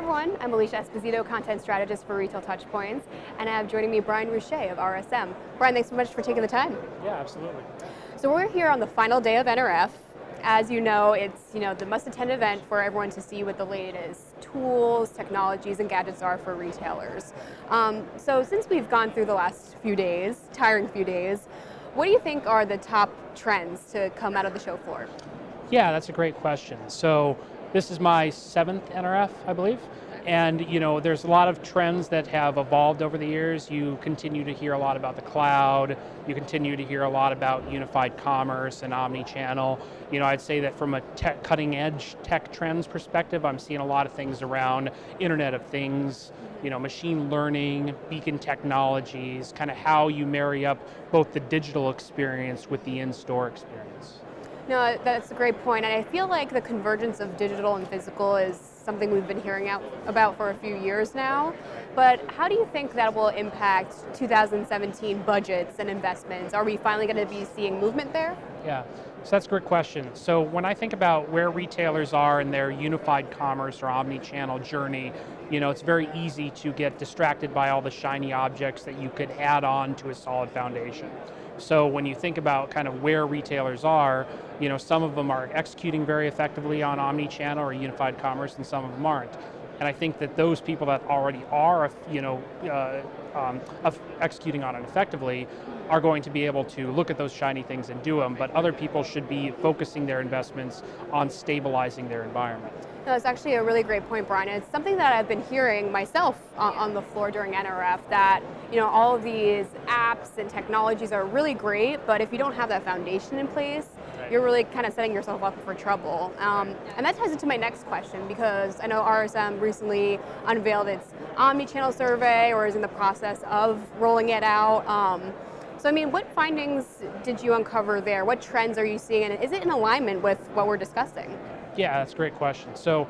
everyone, I'm Alicia Esposito, content strategist for Retail TouchPoints, and I have joining me Brion Reusche of RSM. Brion, thanks so much for taking the time. Yeah, absolutely. So we're here on the final day of NRF. As you know, it's the must-attend event for everyone to see what the latest tools, technologies, and gadgets are for retailers. So since we've gone through the last few days, tiring few days, what do you think are the top trends to come out of the show floor? Yeah, that's a great question. So this is my 7th NRF, I believe. And there's a lot of trends that have evolved over the years. You continue to hear a lot about the cloud. You continue to hear a lot about unified commerce and omnichannel. I'd say that from a cutting edge tech trends perspective, I'm seeing a lot of things around Internet of Things, machine learning, beacon technologies, kind of how you marry up both the digital experience with the in-store experience. No, that's a great point, and I feel like the convergence of digital and physical is something we've been hearing about for a few years now, but how do you think that will impact 2017 budgets and investments? Are we finally going to be seeing movement there? Yeah, so that's a great question. So when I think about where retailers are in their unified commerce or omni-channel journey, it's very easy to get distracted by all the shiny objects that you could add on to a solid foundation. So when you think about kind of where retailers are, some of them are executing very effectively on omni-channel or unified commerce, and some of them aren't. And I think that those people that already are, executing on it effectively are going to be able to look at those shiny things and do them, but other people should be focusing their investments on stabilizing their environment. No, that's actually a really great point, Brian. It's something that I've been hearing myself on the floor during NRF, that all of these apps and technologies are really great, but if you don't have that foundation in place, you're really kind of setting yourself up for trouble. And that ties into my next question, because I know RSM recently unveiled its Omnichannel survey, or is in the process of rolling it out. So what findings did you uncover there? What trends are you seeing, and is it in alignment with what we're discussing? Yeah, that's a great question. So,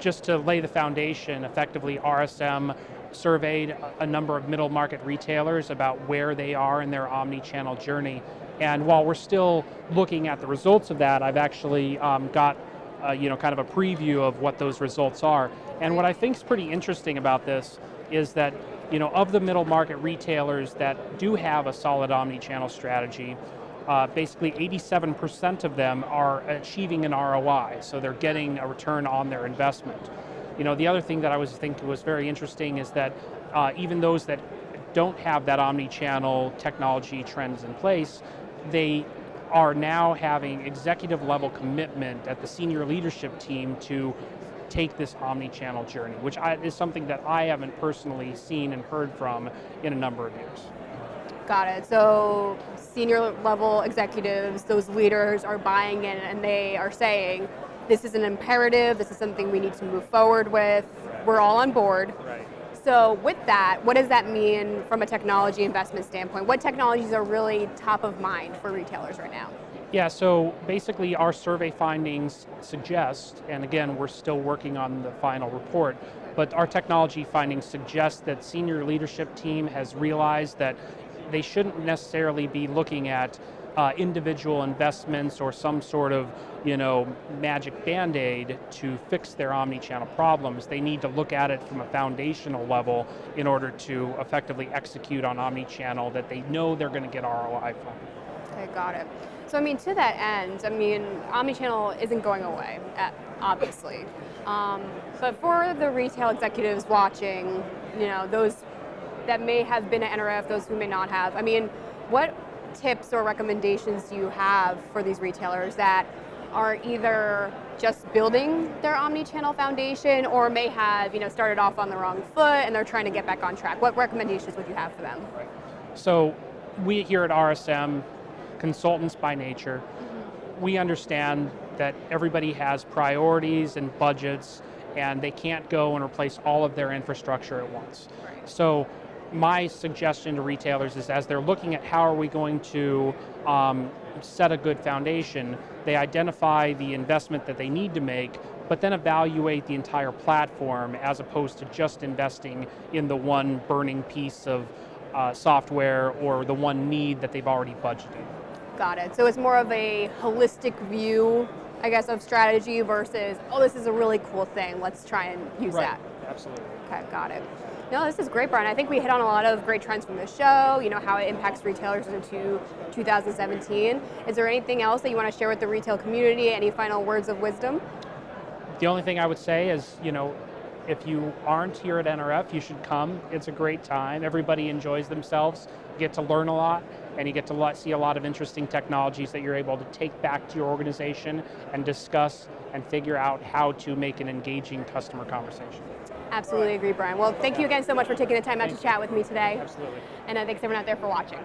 just to lay the foundation, effectively RSM surveyed a number of middle market retailers about where they are in their omni-channel journey. And while we're still looking at the results of that, I've actually got kind of a preview of what those results are. And what I think is pretty interesting about this is that of the middle market retailers that do have a solid omni-channel strategy, basically 87% of them are achieving an ROI, so they're getting a return on their investment. The other thing that I was thinking was very interesting is that even those that don't have that omni-channel technology trends in place, they are now having executive level commitment at the senior leadership team to take this omni-channel journey, which is something that I haven't personally seen and heard from in a number of years. Got it. So senior level executives, those leaders are buying in, and they are saying, this is an imperative, this is something we need to move forward with, we're all on board. Right. So with that, what does that mean from a technology investment standpoint? What technologies are really top of mind for retailers right now? Yeah, so basically our survey findings suggest, and again, we're still working on the final report, but our technology findings suggest that senior leadership team has realized that they shouldn't necessarily be looking at individual investments or some sort of magic band-aid to fix their omni-channel problems. They need to look at it from a foundational level in order to effectively execute on omni-channel that they know they're going to get ROI from. Okay, got it. So to that end, omnichannel isn't going away, obviously. But for the retail executives watching, those that may have been at NRF, those who may not have, what tips or recommendations do you have for these retailers that are either just building their omnichannel foundation or may have started off on the wrong foot and they're trying to get back on track? What recommendations would you have for them? So we here at RSM, consultants by nature, we understand that everybody has priorities and budgets, and they can't go and replace all of their infrastructure at once. Right. So my suggestion to retailers is, as they're looking at how are we going to set a good foundation, they identify the investment that they need to make, but then evaluate the entire platform as opposed to just investing in the one burning piece of software or the one need that they've already budgeted. Got it. So it's more of a holistic view, I guess, of strategy versus, oh, this is a really cool thing, let's try and use that. Absolutely. Okay, got it. No, this is great, Brian. I think we hit on a lot of great trends from the show, how it impacts retailers into 2017. Is there anything else that you want to share with the retail community? Any final words of wisdom? The only thing I would say is, if you aren't here at NRF, you should come. It's a great time. Everybody enjoys themselves. You get to learn a lot, and you get to see a lot of interesting technologies that you're able to take back to your organization and discuss and figure out how to make an engaging customer conversation. Absolutely agree, Brian. Well, thank you again so much for taking the time out to chat with me today. Absolutely. And thanks everyone out there for watching.